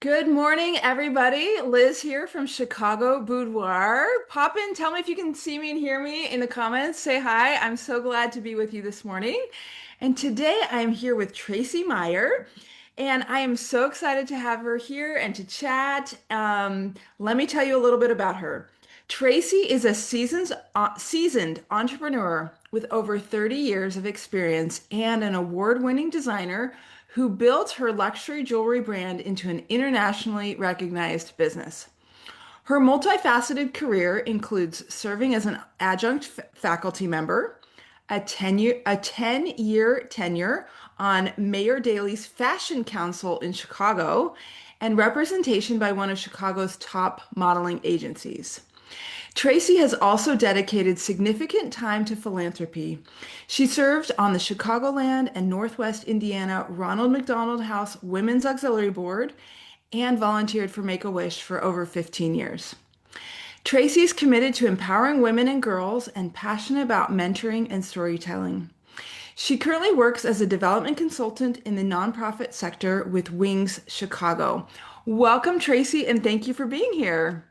Good morning, everybody. Liz here from Chicago Boudoir. Pop in, tell me if you can see me and hear me in the comments. Say hi. I'm so glad to be with you this morning. And today I'm here with Tracey Mayer, and I am so excited to have her here and to chat. Let me tell you a little bit about her. Tracey is a seasoned entrepreneur with over 30 years of experience and an award-winning designer who built her luxury jewelry brand into an internationally recognized business. Her multifaceted career includes serving as an adjunct faculty member, a 10-year tenure on Mayor Daley's Fashion Council in Chicago, and representation by one of Chicago's top modeling agencies. Tracey has also dedicated significant time to philanthropy. She served on the Chicagoland and Northwest Indiana Ronald McDonald House Women's Auxiliary Board and volunteered for Make-A-Wish for over 15 years. Tracey is committed to empowering women and girls and passionate about mentoring and storytelling. She currently works as a development consultant in the nonprofit sector with Wings Chicago. Welcome, Tracey, and thank you for being here.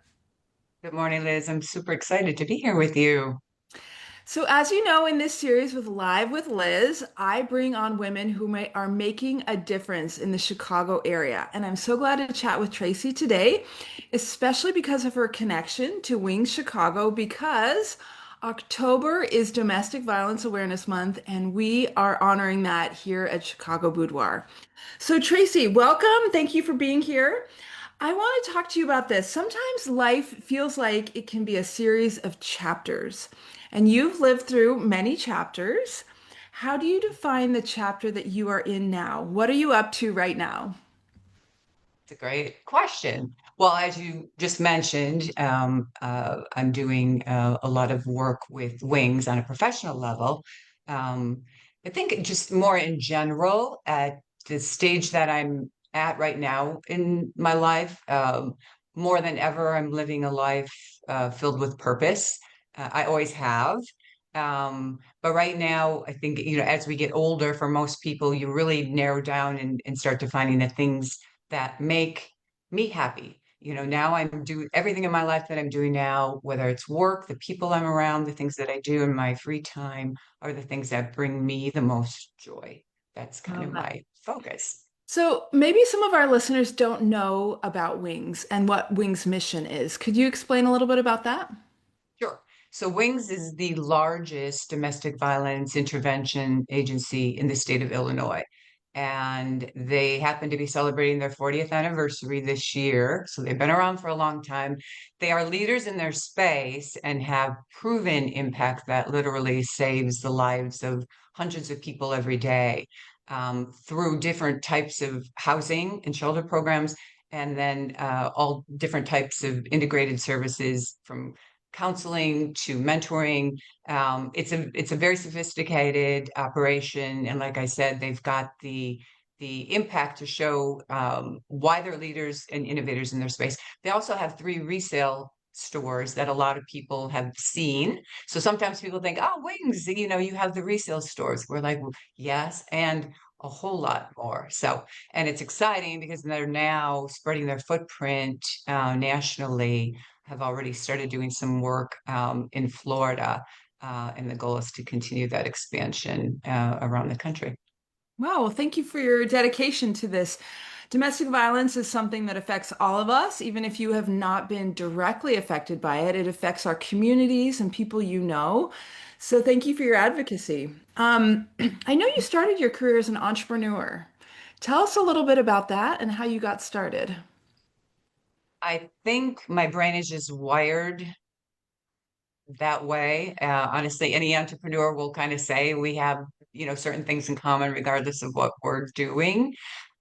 Good morning, Liz. I'm super excited to be here with you. So, as you know, in this series with Live with Liz, I bring on women are making a difference in the Chicago area. And I'm so glad to chat with Tracey today, especially because of her connection to Wings Chicago, because October is Domestic Violence Awareness Month, and we are honoring that here at Chicago Boudoir. So, Tracey, welcome. Thank you for being here. I want to talk to you about this. Sometimes life feels like it can be a series of chapters, and you've lived through many chapters. How do you define the chapter that you are in now? What are you up to right now? It's a great question. Well, as you just mentioned, I'm doing a lot of work with Wings on a professional level. Um, I think just more in general, at the stage that I'm at right now in my life, more than ever, I'm living a life filled with purpose. I always have. But right now, I think, as we get older, for most people, you really narrow down and start defining the things that make me happy. Now I'm doing everything in my life that I'm doing now, whether it's work, the people I'm around, the things that I do in my free time are the things that bring me the most joy. That's kind of Love that. my focus. So maybe some of our listeners don't know about Wings and what Wings' mission is. Could you explain a little bit about that? Sure. So Wings is the largest domestic violence intervention agency in the state of Illinois. And they happen to be celebrating their 40th anniversary this year. So they've been around for a long time. They are leaders in their space and have proven impact that literally saves the lives of hundreds of people every day, through different types of housing and shelter programs, and then all different types of integrated services from counseling to mentoring. It's a very sophisticated operation, and like I said, they've got the impact to show why they're leaders and innovators in their space. They also have three resale stores that a lot of people have seen. So sometimes people think, "Oh, Wings, you have the resale stores." We're like, well, yes, and a whole lot more. So, and it's exciting because they're now spreading their footprint nationally, have already started doing some work in Florida, and the goal is to continue that expansion around the country. Wow, well, thank you for your dedication to this. Domestic violence is something that affects all of us, even if you have not been directly affected by it. It affects our communities and people you know. So thank you for your advocacy. I know you started your career as an entrepreneur. Tell us a little bit about that and how you got started. I think my brain is just wired that way. Honestly, any entrepreneur will kind of say we have, certain things in common regardless of what we're doing.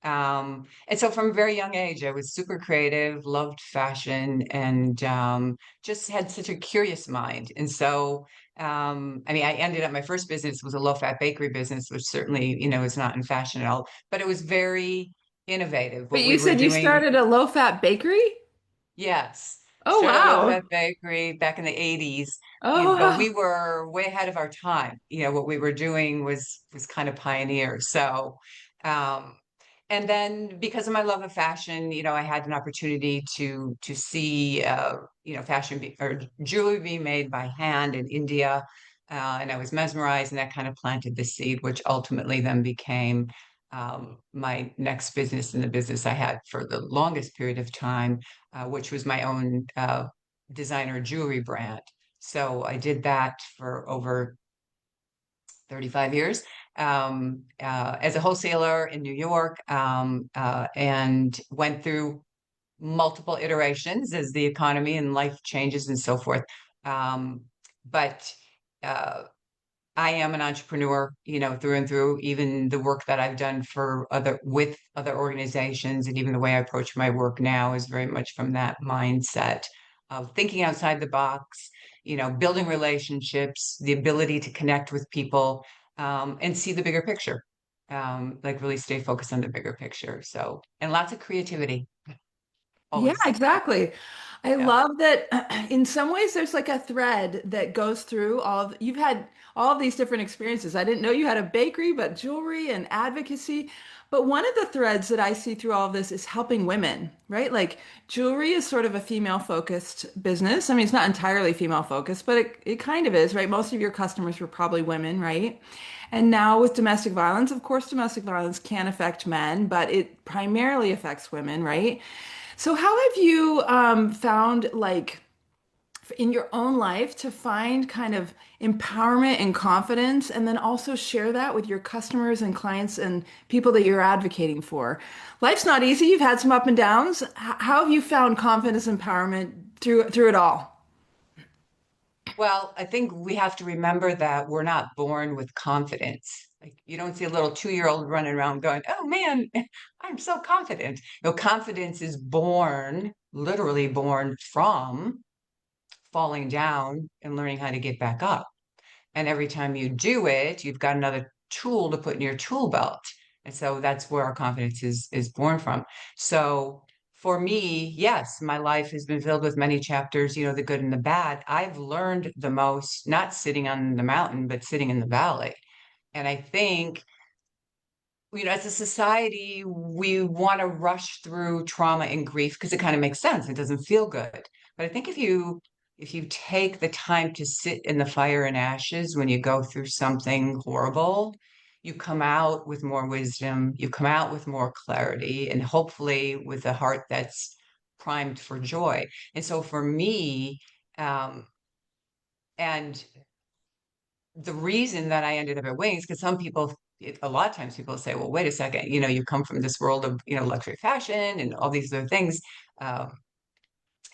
And so from a very young age, I was super creative, loved fashion, and just had such a curious mind. And so, I mean, I ended up, my first business was a low-fat bakery business, which certainly, is not in fashion at all, but it was very innovative. But What you we were said you doing. started a low-fat bakery? Yes. Oh, Started a wow. low-fat bakery back in the 80s, Oh, but we wow. were way ahead of our time. What we were doing was kind of pioneer. So, um, And then because of my love of fashion, I had an opportunity to see fashion or jewelry being made by hand in India. And I was mesmerized, and that kind of planted the seed, which ultimately then became my next business, and the business I had for the longest period of time, which was my own designer jewelry brand. So I did that for over 35 years as a wholesaler in New York, and went through multiple iterations as the economy and life changes and so forth. Um, but uh, I am an entrepreneur, through and through. Even the work that I've done with other organizations, and even the way I approach my work now is very much from that mindset of thinking outside the box, building relationships, the ability to connect with people, and see the bigger picture. Like really stay focused on the bigger picture. So, and lots of creativity, Yeah, always. exactly. I Yeah. love that in some ways there's like a thread that goes through you've had all of these different experiences. I didn't know you had a bakery, but jewelry and advocacy. But one of the threads that I see through all of this is helping women, right? Like jewelry is sort of a female focused business. I mean, it's not entirely female focused, but it kind of is, right? Most of your customers were probably women, right? And now with domestic violence, of course, domestic violence can affect men, but it primarily affects women, right? So, how have you found, like, in your own life to find kind of empowerment and confidence, and then also share that with your customers and clients and people that you're advocating for? Life's not easy. You've had some up and downs. How have you found confidence, empowerment through it all? Well, I think we have to remember that we're not born with confidence. Like you don't see a little 2-year-old running around going, "Oh man, I'm so confident." No, confidence is born, literally born from falling down and learning how to get back up. And every time you do it, you've got another tool to put in your tool belt. And so that's where our confidence is born from. So for me, yes, my life has been filled with many chapters, the good and the bad. I've learned the most, not sitting on the mountain, but sitting in the valley. And I think, as a society, we want to rush through trauma and grief because it kind of makes sense. It doesn't feel good. But I think if you take the time to sit in the fire and ashes when you go through something horrible, you come out with more wisdom, you come out with more clarity, and hopefully with a heart that's primed for joy. And so for me, um, and the reason that I ended up at Wings, because a lot of times people say, well, wait a second, you come from this world of, luxury fashion and all these other things, um,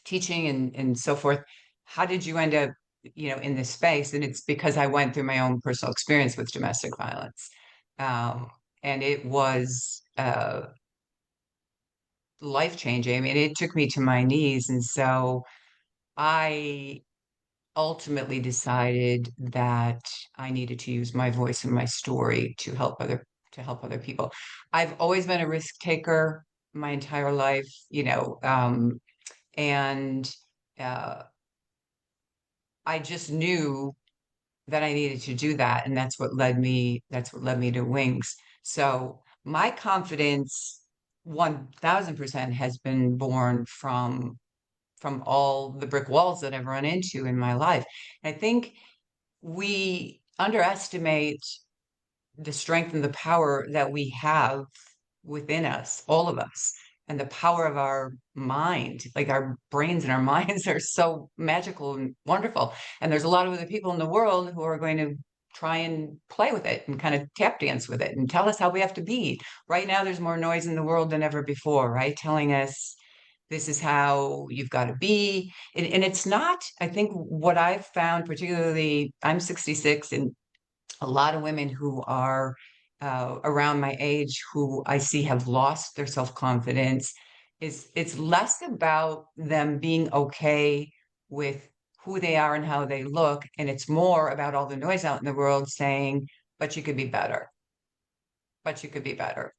teaching and so forth. How did you end up, in this space? And it's because I went through my own personal experience with domestic violence. Um, and it was life changing. I mean, it took me to my knees. And so I ultimately decided that I needed to use my voice and my story to help other people. I've always been a risk taker my entire life, and uh, I just knew that I needed to do that, and that's what led me to Wings. So my confidence 1000% has been born from all the brick walls that I've run into in my life. I think we underestimate the strength and the power that we have within us, all of us, and the power of our mind. Like our brains and our minds are so magical and wonderful. And there's a lot of other people in the world who are going to try and play with it and kind of tap dance with it and tell us how we have to be. Right now, there's more noise in the world than ever before, right? Telling us this is how you've got to be. And it's not, I think what I've found, particularly, I'm 66, and a lot of women who are around my age who I see have lost their self-confidence is it's less about them being okay with who they are and how they look, and it's more about all the noise out in the world saying, but you could be better, but you could be better.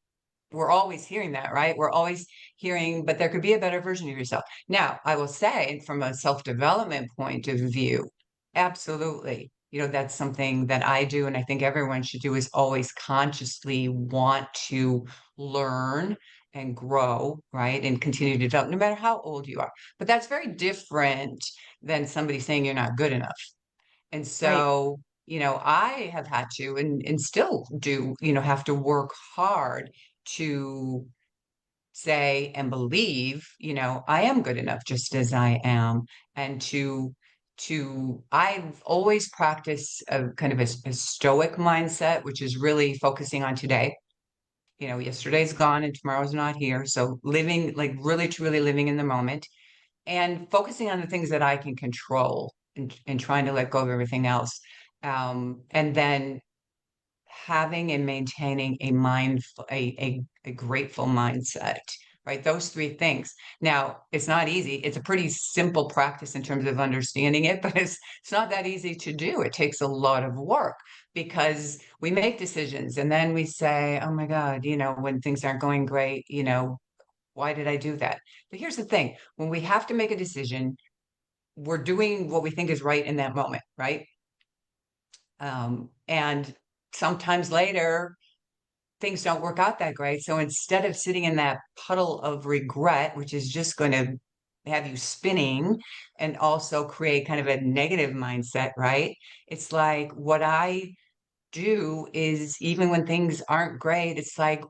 We're always hearing that, right? We're always hearing, but there could be a better version of yourself. Now, I will say, from a self-development point of view, absolutely. That's something that I do, and I think everyone should do, is always consciously want to learn and grow, right? And continue to develop, no matter how old you are. But that's very different than somebody saying you're not good enough. And Right. so, I have had to and still do, have to work hard to say and believe, I am good enough just as I am. And I've always practiced a kind of a stoic mindset, which is really focusing on today. Yesterday's gone and tomorrow's not here. So living, like really truly living in the moment and focusing on the things that I can control and trying to let go of everything else. And then having and maintaining a grateful mindset, right? Those three things. Now, it's not easy. It's a pretty simple practice in terms of understanding it, but it's not that easy to do. It takes a lot of work because we make decisions and then we say, oh my God, when things aren't going great, why did I do that? But here's the thing, when we have to make a decision, we're doing what we think is right in that moment, right? And sometimes later, things don't work out that great. So instead of sitting in that puddle of regret, which is just going to have you spinning and also create kind of a negative mindset, right? It's like what I do is even when things aren't great, it's like,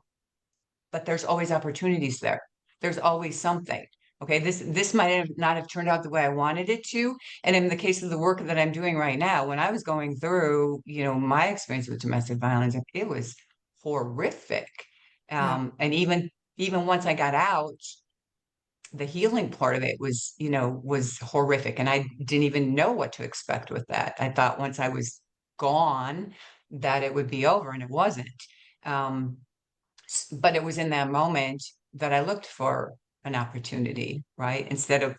but there's always opportunities there. There's always something. Okay, this might have not have turned out the way I wanted it to. And in the case of the work that I'm doing right now, when I was going through, my experience with domestic violence, it was horrific. Yeah. And even once I got out, the healing part of it was horrific. And I didn't even know what to expect with that. I thought once I was gone, that it would be over, and it wasn't. Um, but it was in that moment that I looked for an opportunity, right? Instead of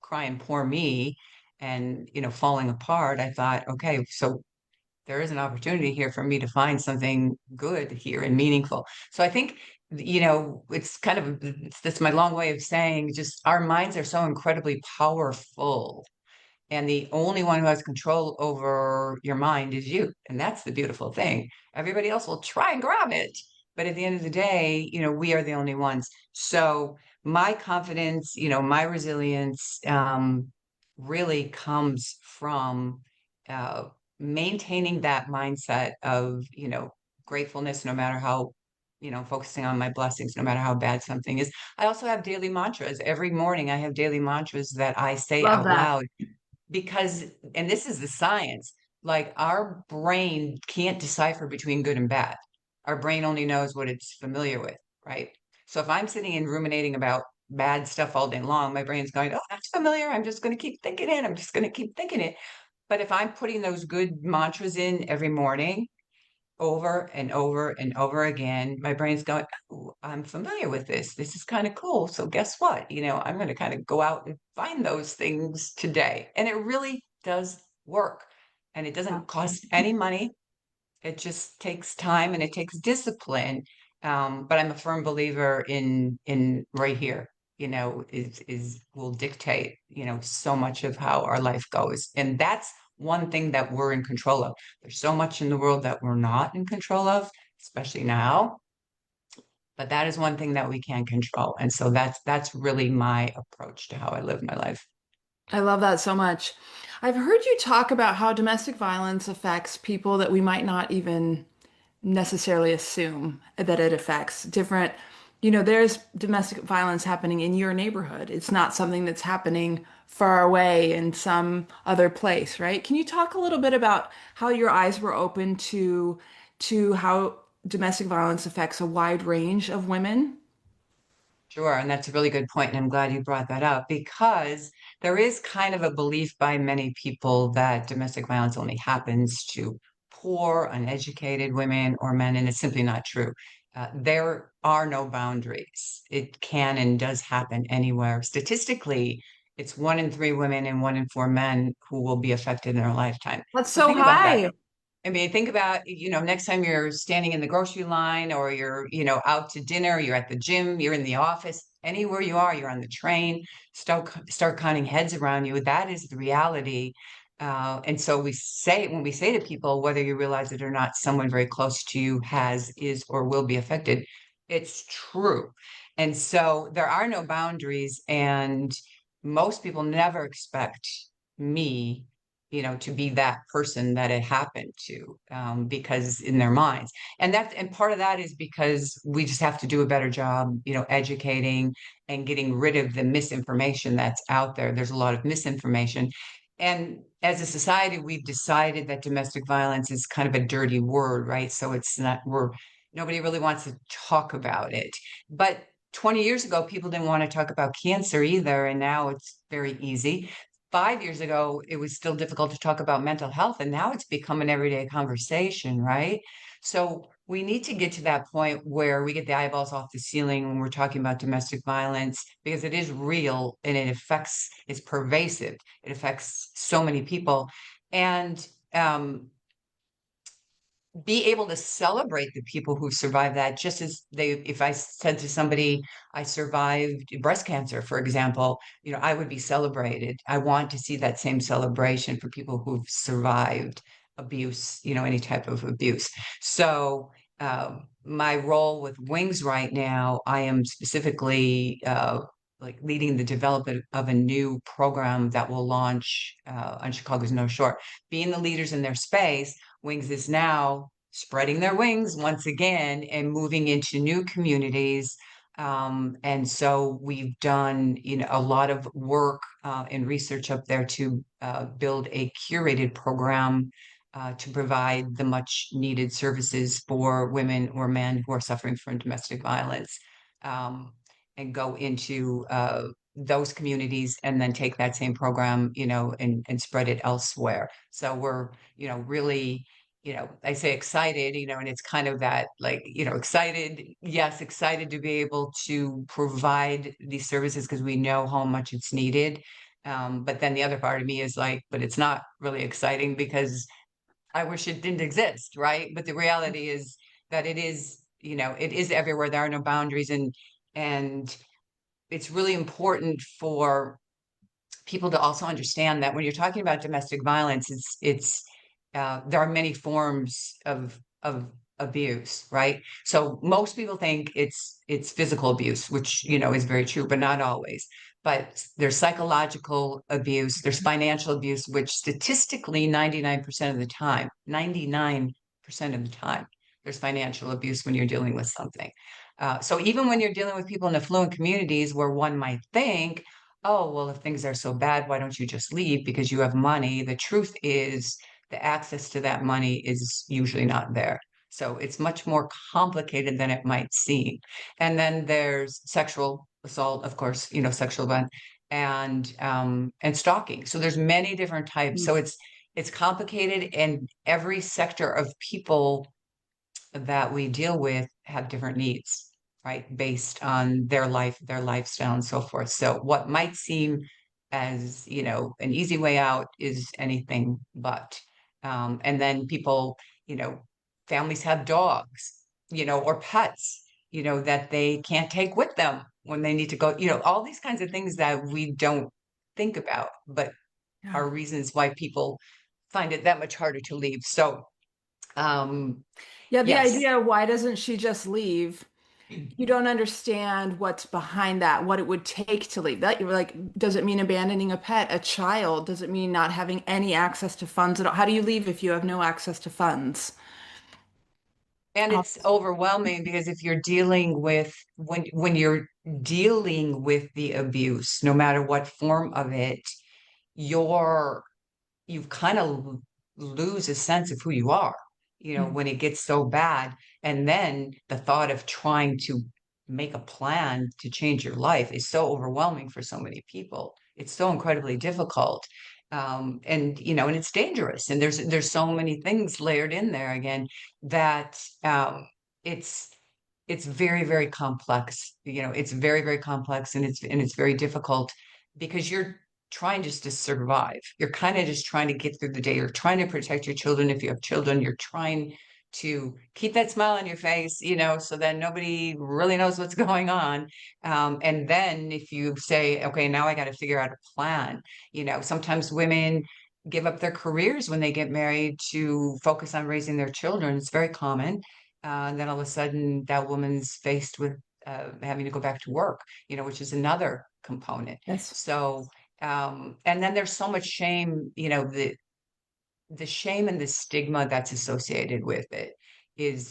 crying, poor me, and falling apart, I thought, okay, so there is an opportunity here for me to find something good here and meaningful. So I think, it's kind of that's my long way of saying just our minds are so incredibly powerful and the only one who has control over your mind is you. And that's the beautiful thing. Everybody else will try and grab it. But at the end of the day, we are the only ones. So my confidence, my resilience really comes from uh, maintaining that mindset of, gratefulness, no matter how, focusing on my blessings, no matter how bad something is. I also have daily mantras. Every morning, I have daily mantras that I say Love out that. loud because, and this is the science, like our brain can't decipher between good and bad. Our brain only knows what it's familiar with, right? So if I'm sitting and ruminating about bad stuff all day long, my brain's going, oh, that's familiar. I'm just going to keep thinking it. I'm just going to keep thinking it. But if I'm putting those good mantras in every morning, over and over and over again, my brain's going, oh, I'm familiar with this. This is kind of cool. So guess what? I'm going to kind of go out and find those things today. And it really does work. And it Yeah. doesn't cost any money. It just takes time and it takes discipline. But I'm a firm believer in right here, is will dictate, so much of how our life goes. And that's one thing that we're in control of. There's so much in the world that we're not in control of, especially now. But that is one thing that we can control. And so that's really my approach to how I live my life. I love that so much. I've heard you talk about how domestic violence affects people that we might not even necessarily assume that it affects. There's domestic violence happening in your neighborhood. It's not something that's happening far away in some other place, right? Can you talk a little bit about how your eyes were open to how domestic violence affects a wide range of women? Sure, and that's a really good point, and I'm glad you brought that up because there is kind of a belief by many people that domestic violence only happens to poor, uneducated women or men, and it's simply not true. There are no boundaries. It can and does happen anywhere. Statistically, it's 1 in 3 women and 1 in 4 men who will be affected in their lifetime. That's So so think about that. high. I mean, think about, next time you're standing in the grocery line or you're, out to dinner, you're at the gym, you're in the office, anywhere you are, you're on the train, start counting heads around you. That is the reality. And so when we say to people, whether you realize it or not, someone very close to you is, or will be affected. It's true. And so there are no boundaries, and most people never expect me, to be that person that it happened to, because in their minds. And part of that is because we just have to do a better job, educating and getting rid of the misinformation that's out there. There's a lot of misinformation. And as a society, we've decided that domestic violence is kind of a dirty word, right? So it's not, nobody really wants to talk about it. But 20 years ago, people didn't want to talk about cancer either, and now it's very easy. 5 years ago, it was still difficult to talk about mental health, and now it's become an everyday conversation, right? So we need to get to that point where we get the eyeballs off the ceiling when we're talking about domestic violence, because it is real and it's pervasive. It affects so many people. And be able to celebrate the people who survived that, just as if I said to somebody, I survived breast cancer, for example, I would be celebrated. I want to see that same celebration for people who've survived abuse, any type of abuse. So my role with Wings right now, I am specifically like leading the development of a new program that will launch on Chicago's North Shore. Being the leaders in their space, Wings is now spreading their wings once again and moving into new communities. And so we've done, a lot of work and research up there to build a curated program to provide the much needed services for women or men who are suffering from domestic violence, and go into those communities and then take that same program, and spread it elsewhere. So we're, really, I say excited, and it's kind of that like, excited, yes, excited to be able to provide these services because we know how much it's needed. But then the other part of me is like, but it's not really exciting because I wish it didn't exist, right? But the reality is that it is everywhere. There are no boundaries, and it's really important for people to also understand that when you're talking about domestic violence, it's there are many forms of abuse, right? So most people think it's physical abuse, which is very true, but not always. But there's psychological abuse, there's financial abuse, which statistically 99% of the time, 99% of the time, there's financial abuse when you're dealing with something. So even when you're dealing with people in affluent communities where one might think, oh, well, if things are so bad, why don't you just leave because you have money? The truth is, the access to that money is usually not there. So it's much more complicated than it might seem. And then there's sexual assault, of course, sexual abuse and stalking. So there's many different types. So it's complicated, and every sector of people that we deal with have different needs, right? Based on their life, their lifestyle, and so forth. So what might seem as, an easy way out is anything but. And then people, families have dogs, or pets, that they can't take with them when they need to go, all these kinds of things that we don't think about, but Yeah. are reasons why people find it that much harder to leave. So, Yeah, the yes. idea, why doesn't she just leave? You don't understand what's behind that, what it would take to leave. That you're like, does it mean abandoning a pet, a child? Does it mean not having any access to funds at all? How do you leave if you have no access to funds? And Oh, it's overwhelming because if you're dealing with when you're dealing with the abuse, no matter what form of it, you're you kind of lose a sense of who you are, mm, when it gets so bad. And then the thought of trying to make a plan to change your life is so overwhelming for so many people. It's so incredibly difficult. And it's dangerous. And there's so many things layered in there again that it's it's very, very complex. It's very, very complex, and it's very difficult because you're trying just to survive. You're kind of just trying to get through the day. You're trying to protect your children if you have children. You're trying to keep that smile on your face, so that nobody really knows what's going on. And then if you say, okay, now I got to figure out a plan, sometimes women give up their careers when they get married to focus on raising their children. It's very common. And then all of a sudden, that woman's faced with having to go back to work, which is another component. Yes. So, and then there's so much shame, the shame and the stigma that's associated with it is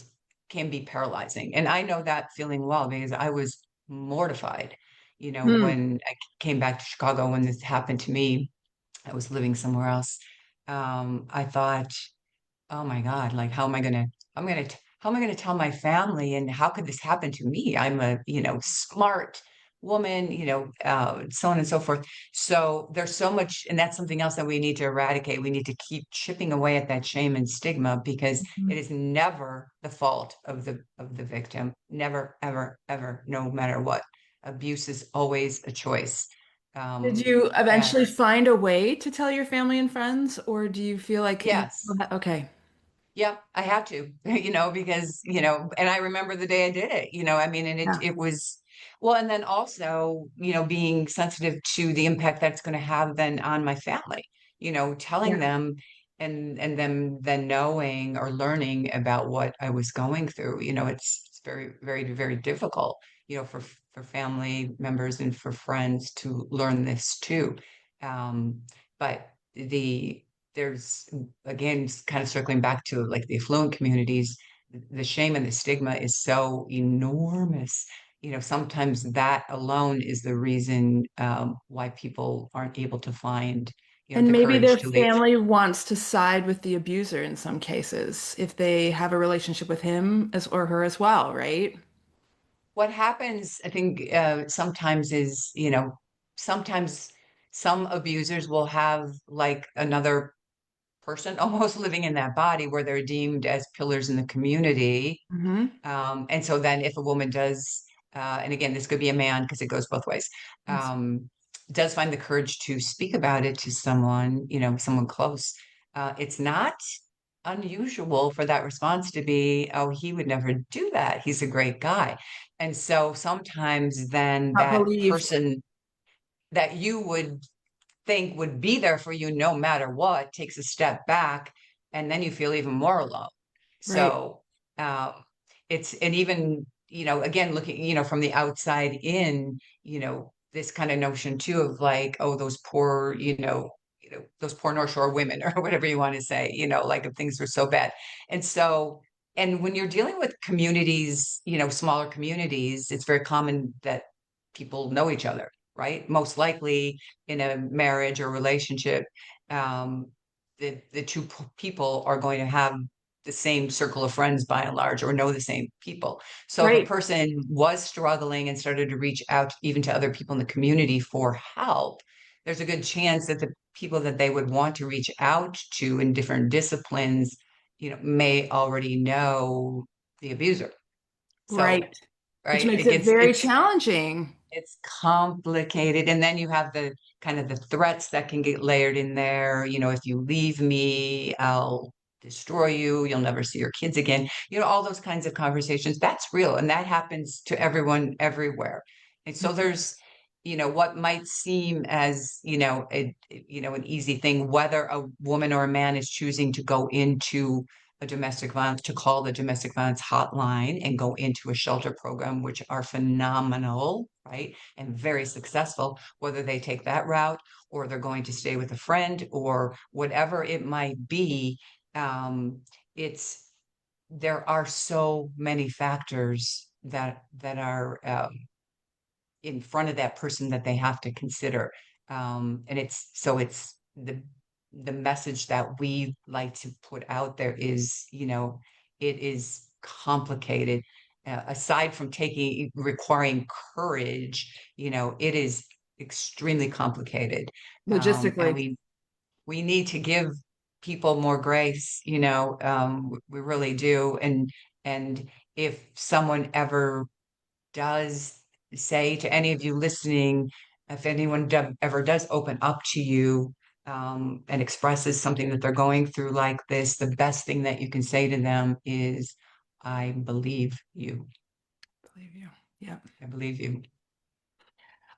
can be paralyzing. And I know that feeling well because I was mortified, Hmm. when I came back to Chicago when this happened to me. I was living somewhere else. I thought, oh my God, like how am I gonna tell my family and how could this happen to me? I'm a, smart woman, so on and so forth. So there's so much, and that's something else that we need to eradicate. We need to keep chipping away at that shame and stigma because it Mhm. is never the fault of the victim. Never, ever, ever, no matter what. Abuse is always a choice. Did Um, you and eventually find a way to tell your family and friends, or do you feel like you yes. okay? Yeah, I had to, because, and I remember the day I did it, I mean, and Yeah. it was, well, and then also, being sensitive to the impact that's going to have then on my family, telling Yeah. them and them then knowing or learning about what I was going through, it's very, very, very difficult, for family members and for friends to learn this too. But there's again, kind of circling back to like the affluent communities, the shame and the stigma is so enormous. Sometimes that alone is the reason why people aren't able to find, And the maybe their courage to leave. family wants to side with the abuser in some cases if they have a relationship with him as or her as well, right? What happens, I think, sometimes is, sometimes some abusers will have like another person almost living in that body where they're deemed as pillars in the community. Hmm. And so then if a woman does, and again, this could be a man because it goes both ways, Yes. does find the courage to speak about it to someone, someone close, it's not unusual for that response to be, oh, he would never do that. He's a great guy. And so sometimes then Not that believed. person that you would think would be there for you no matter what takes a step back and then you feel even more alone. Right. So um, it's and even again looking from the outside in, this kind of notion too of like, oh, those poor, those poor North Shore women or whatever you want to say, like if things were so bad. And so and when you're dealing with communities, smaller communities, it's very common that people know each other, right? Most likely in a marriage or relationship, um, the two people are going to have the same circle of friends by and large, or know the same people. So if a Right. person was struggling and started to reach out even to other people in the community for help, there's a good chance that the people that they would want to reach out to in different disciplines, may already know the abuser. So, Right. Which right, makes it it gets very challenging. it's complicated. And then you have the kind of the threats that can get layered in there. If you leave me, I'll destroy you. You'll never see your kids again. All those kinds of conversations. That's real. And that happens to everyone everywhere. And so there's, what might seem as, an easy thing, whether a woman or a man is choosing to go into a domestic violence, to call the domestic violence hotline and go into a shelter program, which are phenomenal, right? And very successful, whether they take that route or they're going to stay with a friend or whatever it might be. Um, it's there are so many factors that are in front of that person that they have to consider. And it's the message that we like to put out there is, it is complicated. Aside from taking requiring courage, it is extremely complicated. And Logistically. we need to give people more grace, we really do. And if someone ever does say to any of you listening, if anyone ever does open up to you, and expresses something that they're going through like this, the best thing that you can say to them is, I believe you. Believe you. Yeah. I believe you.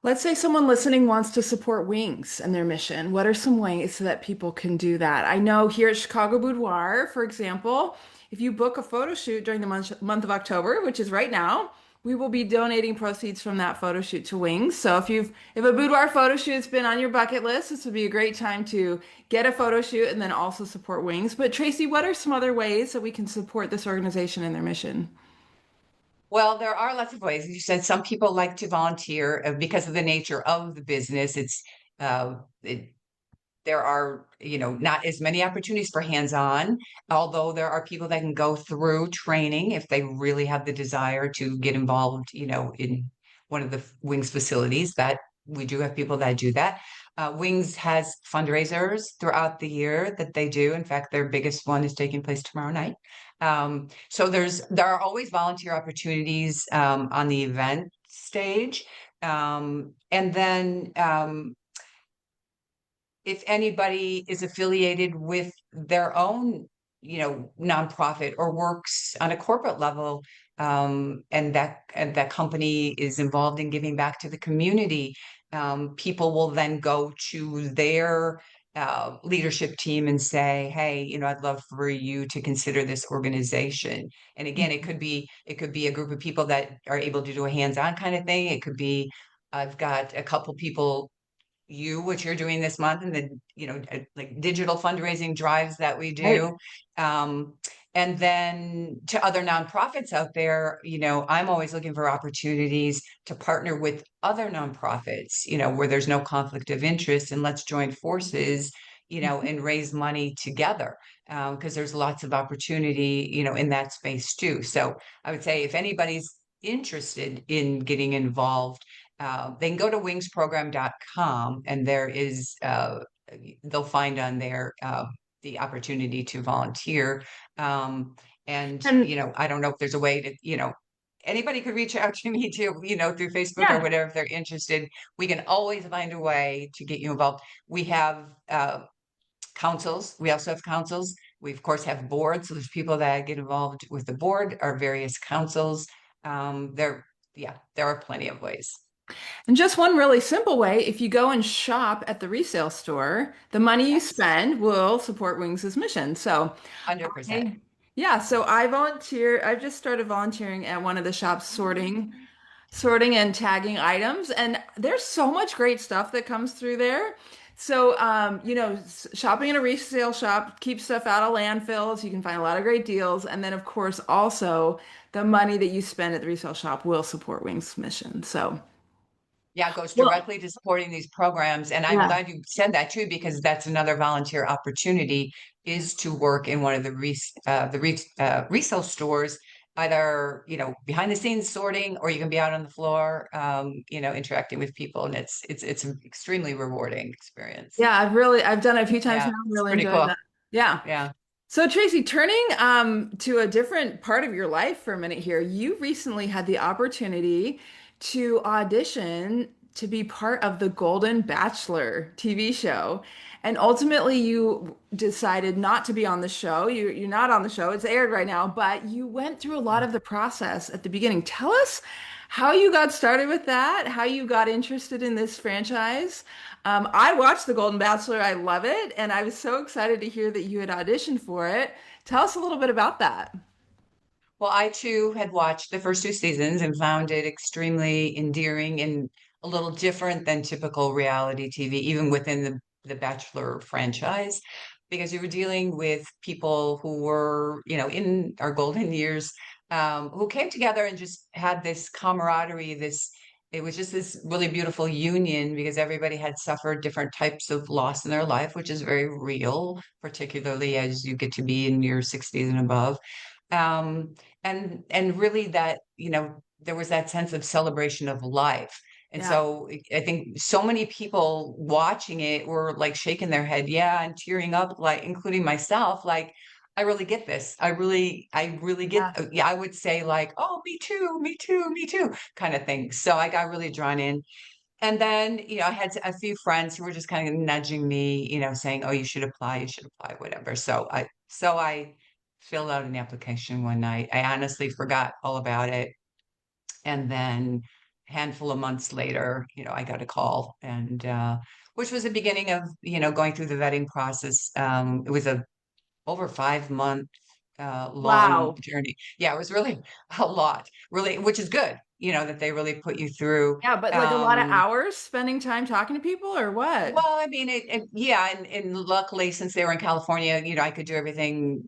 Let's say someone listening wants to support Wings and their mission. What are some ways so that people can do that? I know here at Chicago Boudoir, for example, if you book a photo shoot during the month of October, which is right now, we will be donating proceeds from that photo shoot to Wings. So if a boudoir photo shoot's been on your bucket list, this would be a great time to get a photo shoot and then also support Wings. But Tracy, what are some other ways that we can support this organization and their mission? Well, there are lots of ways. You said some people like to volunteer because of the nature of the business. Uh, it, there are, not as many opportunities for hands-on, although there are people that can go through training if they really have the desire to get involved, in one of the Wings facilities. That we do have people that do that. Wings has fundraisers throughout the year that they do. In fact, their biggest one is taking place tomorrow night. So there are always volunteer opportunities on the event stage. And then if anybody is affiliated with their own, nonprofit or works on a corporate level, and that company is involved in giving back to the community, people will then go to their leadership team and say, "Hey, I'd love for you to consider this organization." And again, it could be a group of people that are able to do a hands-on kind of thing. It could be I've got a couple people what you're doing this month and the like digital fundraising drives that we Right. do, um, and then to other nonprofits out there, I'm always looking for opportunities to partner with other nonprofits, where there's no conflict of interest, and let's join forces, and raise money together, because there's lots of opportunity, in that space too. So I would say if anybody's interested in getting involved, they can go to wingsprogram.com, and they'll find on there the opportunity to volunteer. Um, and, And I don't know if there's a way to, anybody could reach out to me too, through Facebook or yeah. whatever if they're interested. We can always find a way to get you involved. We have councils. We also have councils. We, of course, have boards. So there's people that get involved with the board, our various councils. Yeah, there are plenty of ways. And just one really simple way, if you go and shop at the resale store, the money you Yes, spend will support Wings' mission. So, 100%. I, yeah, so I volunteer. I've just started volunteering at one of the shops sorting and tagging items, and there's so much great stuff that comes through there. So, shopping in a resale shop keeps stuff out of landfills. You can find a lot of great deals, and then of course also the money that you spend at the resale shop will support Wings' mission. So, Yeah, it goes well, directly to supporting these programs. And I'm yeah. glad you said that too, because that's another volunteer opportunity is to work in one of the resale stores, either, behind the scenes sorting, or you can be out on the floor, interacting with people. And it's an extremely rewarding experience. Yeah, I've done it a few times Yeah, now. it's Really pretty enjoyed cool. that. Yeah. Yeah. So Tracy, turning to a different part of your life for a minute here, you recently had the opportunity to audition to be part of the Golden Bachelor TV show. And ultimately you decided not to be on the show. You're not on the show. It's aired right now, but you went through a lot of the process at the beginning. Tell us how you got started with that, how you got interested in this franchise. I watched The Golden Bachelor. I love it. And I was so excited to hear that you had auditioned for it. Tell us a little bit about that. Well, I too had watched the first two seasons and found it extremely endearing and a little different than typical reality TV, even within the Bachelor franchise, because you were dealing with people who were, in our golden years, who came together and just had this camaraderie, it was just this really beautiful union because everybody had suffered different types of loss in their life, which is very real, particularly as you get to be in your 60s and above. Um, and really that, there was that sense of celebration of life. And Yeah. so I think so many people watching it were like shaking their head, yeah, and tearing up, like including myself, like I really get this. I really get, Yeah. yeah, I would say like, oh, me too, me too, me too, kind of thing. So I got really drawn in. And then, I had a few friends who were just kind of nudging me, saying, "Oh, you should apply, whatever." So I filled out an application one night. I honestly forgot all about it, and then handful of months later, I got a call, and which was the beginning of, going through the vetting process. It was a over 5 month long Wow. journey. Yeah, it was really a lot, really, which is good, that they really put you through. Yeah, but like a lot of Um, hours spending time talking to people or what? well, I mean, yeah, and luckily, since they were in California, I could do everything,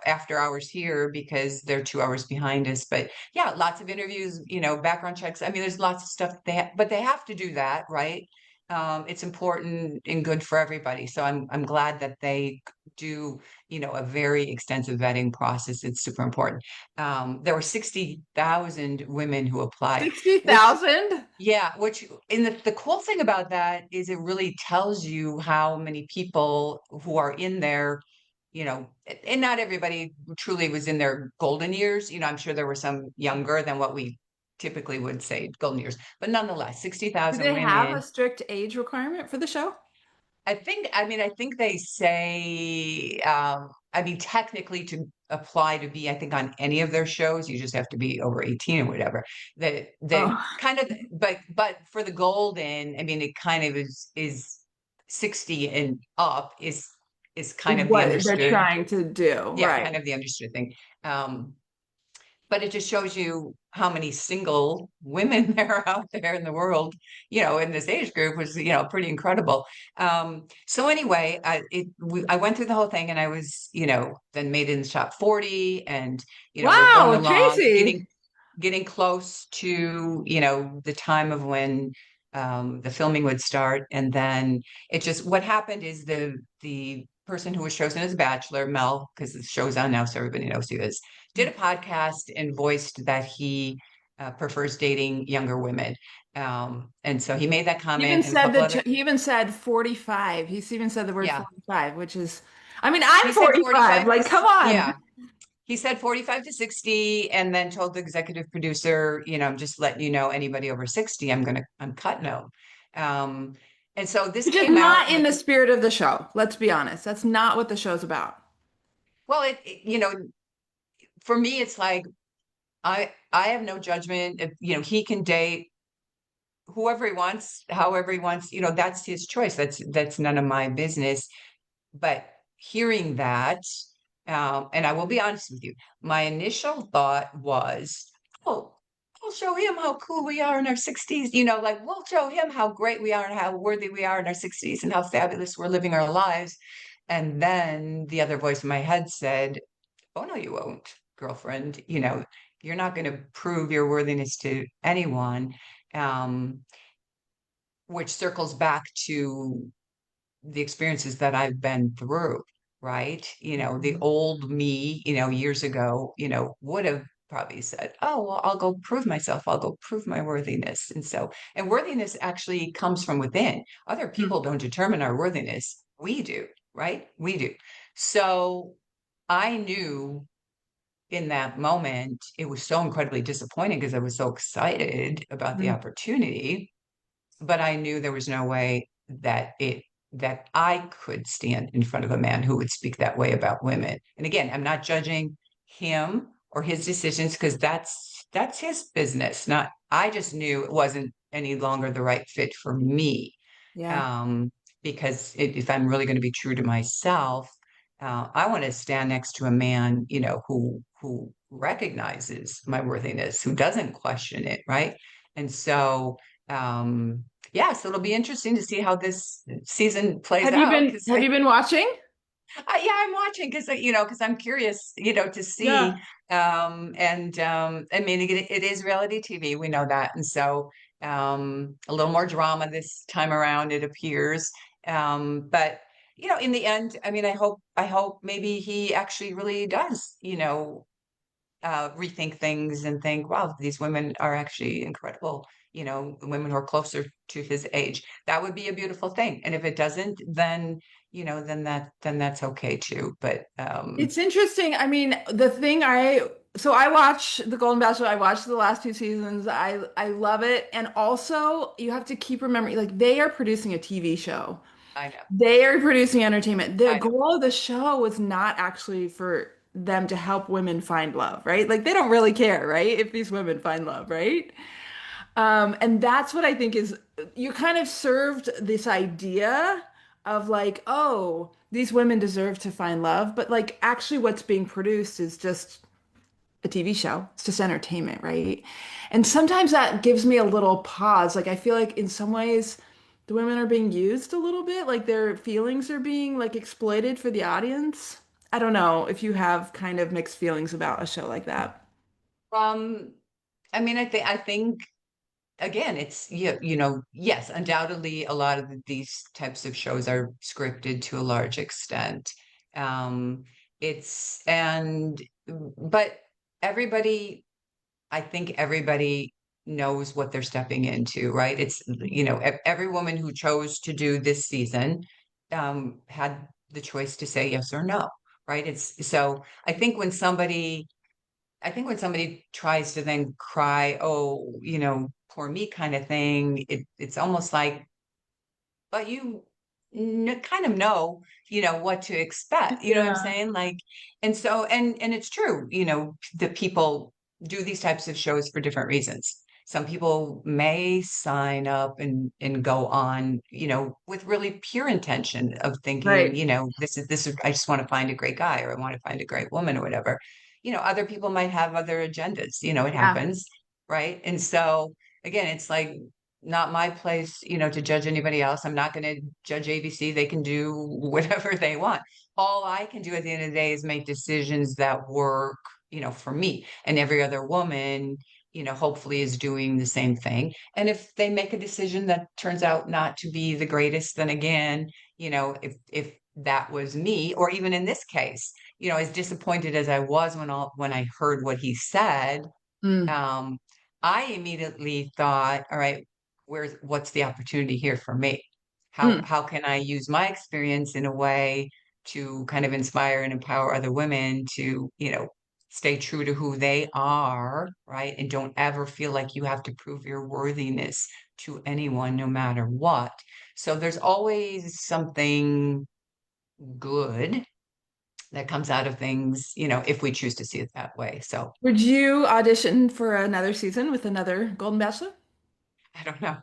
after hours here because they're 2 hours behind us. But yeah, lots of interviews, background checks. I mean, there's lots of stuff but they have to do that, right? It's important and good for everybody. So I'm glad that they do, a very extensive vetting process. It's super important. There were 60,000 women who applied, which 60,000? yeah, which and the cool thing about that is it really tells you how many people who are in there, and not everybody truly was in their golden years. I'm sure there were some younger than what we typically would say golden years, but nonetheless, Do 60,000 they have a women. strict age requirement for the show? I think they say, I mean, technically to apply to be, I think on any of their shows, you just have to be over 18 or whatever. The Oh, kind of, but for the golden, I mean, it kind of is 60 and up is kind is of the what they're understood, trying to do, yeah, right? kind of the understood thing. Um, but it just shows you how many single women there are out there in the world, in this age group was, pretty incredible. So anyway, I went through the whole thing, and I was, then made in the top 40, and, we're going Wow, along, Tracy. getting close to, the time of when the filming would start. And then what happened is the person who was chosen as Bachelor, Mel, because the show's on now, so everybody knows who he is, did a podcast and voiced that he prefers dating younger women. And so he made that He even comment, and a said couple other, he even said 45. He's even said the word yeah, 45, which is, I mean, I'm he said 45. 45 to, Like, come on. yeah, he said 45 to 60, and then told the executive producer, I'm just letting you know, anybody over 60, I'm cutting them. Um, and so this Which is came out, not in the spirit of the show. Let's be honest. That's not what the show's about. well, for me, it's like, I have no judgment. If, he can date whoever he wants, however he wants, that's his choice. That's none of my business. But hearing that, and I will be honest with you, my initial thought was, oh, we'll show him how cool we are in our 60s. Like, we'll show him how great we are and how worthy we are in our 60s and how fabulous we're living our lives. And then the other voice in my head said, oh, no, you won't, girlfriend. You're not going to prove your worthiness to anyone. Um, which circles back to the experiences that I've been through, right? The Mhm. old me, years ago, would have probably said, oh, well, I'll go prove myself. I'll go prove my worthiness. And worthiness actually comes from within. Other people don't determine our worthiness. We do, right? We do. So I knew in that moment, it was so incredibly disappointing because I was so excited about the Mhm. opportunity, but I knew there was no way that I could stand in front of a man who would speak that way about women. And again, I'm not judging him or his decisions because that's his business. Not I just knew it wasn't any longer the right fit for me. Yeah. Um, because if I'm really going to be true to myself, I want to stand next to a man, who recognizes my worthiness, who doesn't question it, right? And so yeah, so it'll be interesting to see how this season plays out because Have you been watching? yeah, I'm watching because because I'm curious, to see. Yeah. And I mean, it is reality TV, we know that, and so a little more drama this time around, it appears. But in the end, I mean, I hope maybe he actually really does, rethink things and think, wow, these women are actually incredible, women who are closer to his age. That would be a beautiful thing. And if it doesn't, then, then that's okay too. But It's interesting. I mean, so I watch The Golden Bachelor. I watched the last two seasons. I love it. And also, you have to keep remembering, like they are producing a TV show. I know, They are producing entertainment. The I know. goal of the show was not actually for them to help women find love, right? Like they don't really care, right? If these women find love, right? And that's what I think is you kind of served this idea of like, oh, these women deserve to find love, but like actually what's being produced is just a TV show. It's just entertainment, right? And sometimes that gives me a little pause. Like I feel like in some ways the women are being used a little bit, like their feelings are being like exploited for the audience. I don't know if you have kind of mixed feelings about a show like that. Um, I mean, I think again, it's yes, undoubtedly a lot of these types of shows are scripted to a large extent. Um, it's and but everybody, I think everybody knows what they're stepping into, right? It's, every woman who chose to do this season had the choice to say yes or no, right? It's so I think when somebody tries to then cry, oh, poor me kind of thing, it's almost like, but you kind of know, what to expect. You know what I'm Yeah. saying? Like, and so, and it's true, that people do these types of shows for different reasons. Some people may sign up and go on, with really pure intention of thinking, Right. this is I just want to find a great guy or I want to find a great woman or whatever. Other people might have other agendas, it Yeah. happens, right? And so again, it's like not my place, to judge anybody else. I'm not going to judge ABC. They can do whatever they want. All I can do at the end of the day is make decisions that work, for me. And every other woman, hopefully is doing the same thing. And if they make a decision that turns out not to be the greatest, then again, if that was me, or even in this case, as disappointed as I was when I heard what he said, Mm, um, I immediately thought, all right, what's the opportunity here for me? How mm. how can I use my experience in a way to kind of inspire and empower other women to, stay true to who they are, right? And don't ever feel like you have to prove your worthiness to anyone, no matter what. So there's always something good that comes out of things, if we choose to see it that way. So Would you audition for another season with another Golden Bachelor? I don't know.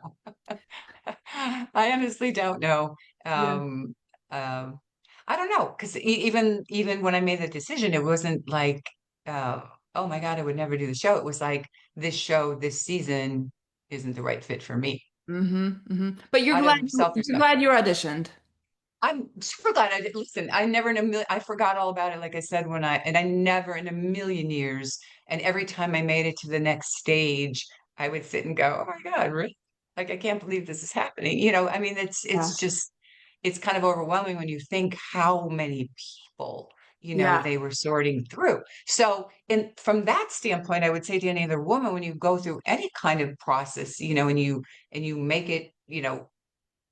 I honestly don't know. Yeah. Um, um, I don't know because even when I made the decision, it wasn't like, uh, oh my God, I would never do the show. It was like this show, this season isn't the right fit for me But you're out glad of you're glad self-respect. you auditioned. I'm super glad I did. Listen, I never in a million, I forgot all about it, like I said, and I never in a million years, and every time I made it to the next stage, I would sit and go, oh my God, really? Like, I can't believe this is happening. I mean, it's Yeah. just, it's kind of overwhelming when you think how many people, Yeah. they were sorting through. So, from that standpoint, I would say to any other woman, when you go through any kind of process, and you make it,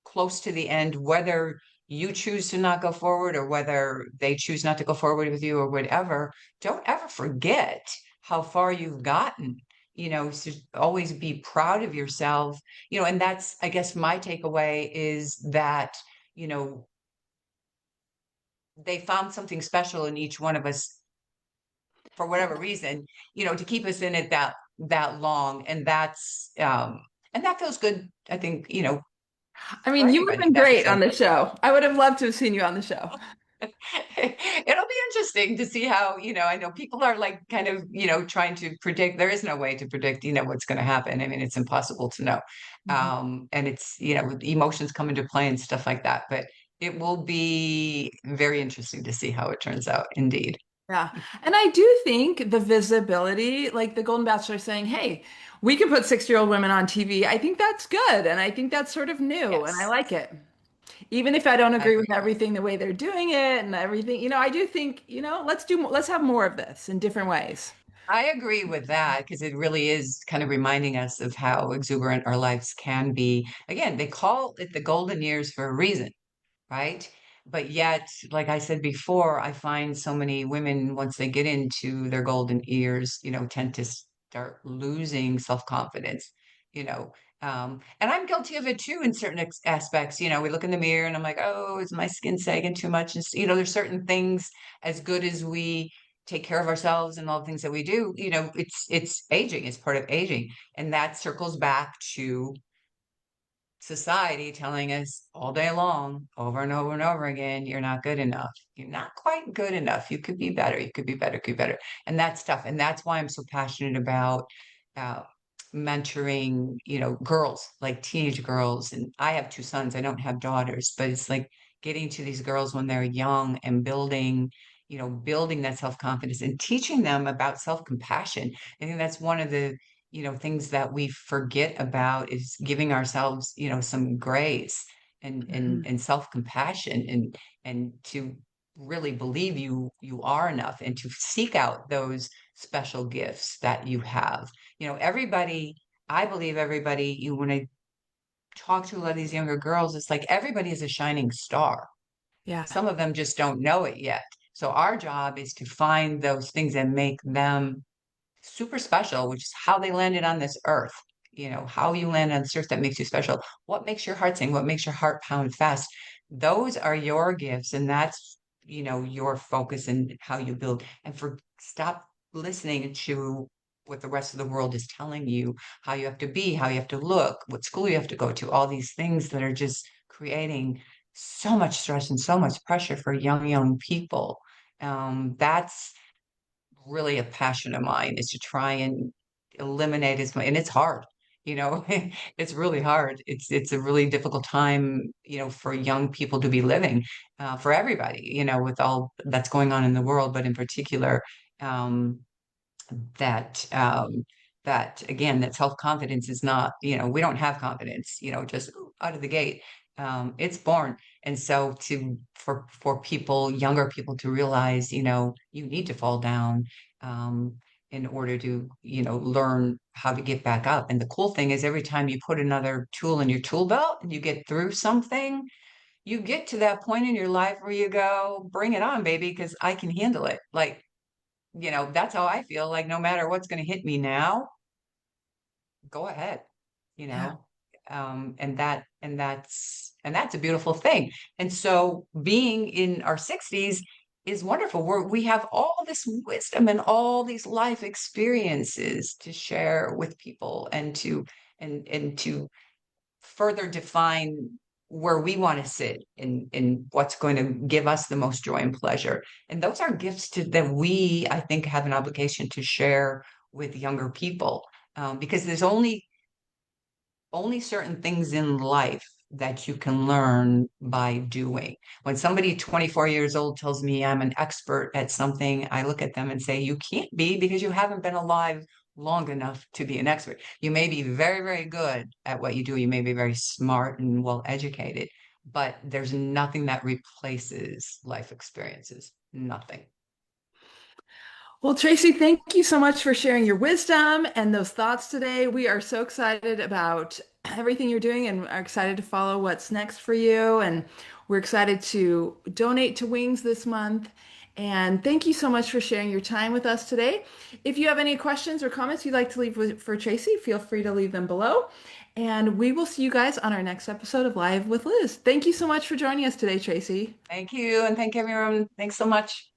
close to the end, whether you choose to not go forward or whether they choose not to go forward with you or whatever, don't ever forget how far you've gotten. So always be proud of yourself. And that's, I guess, my takeaway is that, you know, they found something special in each one of us for whatever reason, to keep us in it that long. And that feels good, I think, I for mean, you would have anybody. been That's great on the show. I would have loved to have seen you on the show. It'll be interesting to see how, I know people are like kind of, trying to predict. There is no way to predict, what's going to happen. I mean, it's impossible to know. Mhm. And it's, emotions come into play and stuff like that. But it will be very interesting to see how it turns out, indeed. Yeah. And I do think the visibility, like the Golden Bachelor saying, hey, we can put 60-year-old women on TV. I think that's good. And I think that's sort of new and I Yes, like it. Even if I don't I agree with agree. everything the way they're doing it and everything, I do think, let's have more of this in different ways. I agree with that because it really is kind of reminding us of how exuberant our lives can be. Again, they call it the golden years for a reason, right? But yet, like I said before, I find so many women, once they get into their golden years, tend to start losing self-confidence, you know. And I'm guilty of it too in certain aspects. We look in the mirror and I'm like, oh, is my skin sagging too much? And, there's certain things as good as we take care of ourselves and all the things that we do, it's aging, it's part of aging. And that circles back to society telling us all day long, over and over and over again, you're not good enough. You're not quite good enough. You could be better. You could be better. Could be better. And that's tough. And that's why I'm so passionate about uh, mentoring, girls, like teenage girls. And I have two sons. I don't have daughters, but it's like getting to these girls when they're young and building that self-confidence and teaching them about self-compassion. I think that's one of the things that we forget about is giving ourselves, some grace and self-compassion and to really believe you are enough and to seek out those special gifts that you have. Everybody, I believe everybody, when I talk to a lot of these younger girls, it's like everybody is a shining star. Yeah. Some of them just don't know it yet. So our job is to find those things and make them super special, which is how they landed on this earth. How you land on this earth that makes you special. What makes your heart sing? What makes your heart pound fast? Those are your gifts, and that's, your focus and how you build. And stop listening to what the rest of the world is telling you, how you have to be, how you have to look, what school you have to go to, all these things that are just creating so much stress and so much pressure for young people. That's really a passion of mine, is to try and eliminate as much, and it's hard, it's really hard. It's a really difficult time, for young people to be living, for everybody, with all that's going on in the world, but in particular, um, that that again, that self-confidence is not, we don't have confidence, just out of the gate. It's born. And so for people, younger people, to realize, you need to fall down um, in order to, learn how to get back up. And the cool thing is every time you put another tool in your tool belt and you get through something, you get to that point in your life where you go, bring it on, baby, because I can handle it. Like, that's how I feel. Like no matter what's going to hit me now, go ahead, you Yeah. know. And that's a beautiful thing. And so being in our 60s is wonderful. We have all this wisdom and all these life experiences to share with people and to further define where we want to sit in what's going to give us the most joy and pleasure. And those are gifts that we, I think, have an obligation to share with younger people, because there's only certain things in life that you can learn by doing. When somebody 24 years old tells me I'm an expert at something, I look at them and say, you can't be, because you haven't been alive long enough to be an expert. You may be very, very good at what you do. You may be very smart and well educated, but there's nothing that replaces life experiences. Nothing. Well, Tracy, thank you so much for sharing your wisdom and those thoughts today. We are so excited about everything you're doing and are excited to follow what's next for you. And we're excited to donate to Wings this month. And thank you so much for sharing your time with us today. If you have any questions or comments you'd like to leave for Tracy, feel free to leave them below. And we will see you guys on our next episode of Live with Liz. Thank you so much for joining us today, Tracy. Thank you. And thank everyone. Thanks so much.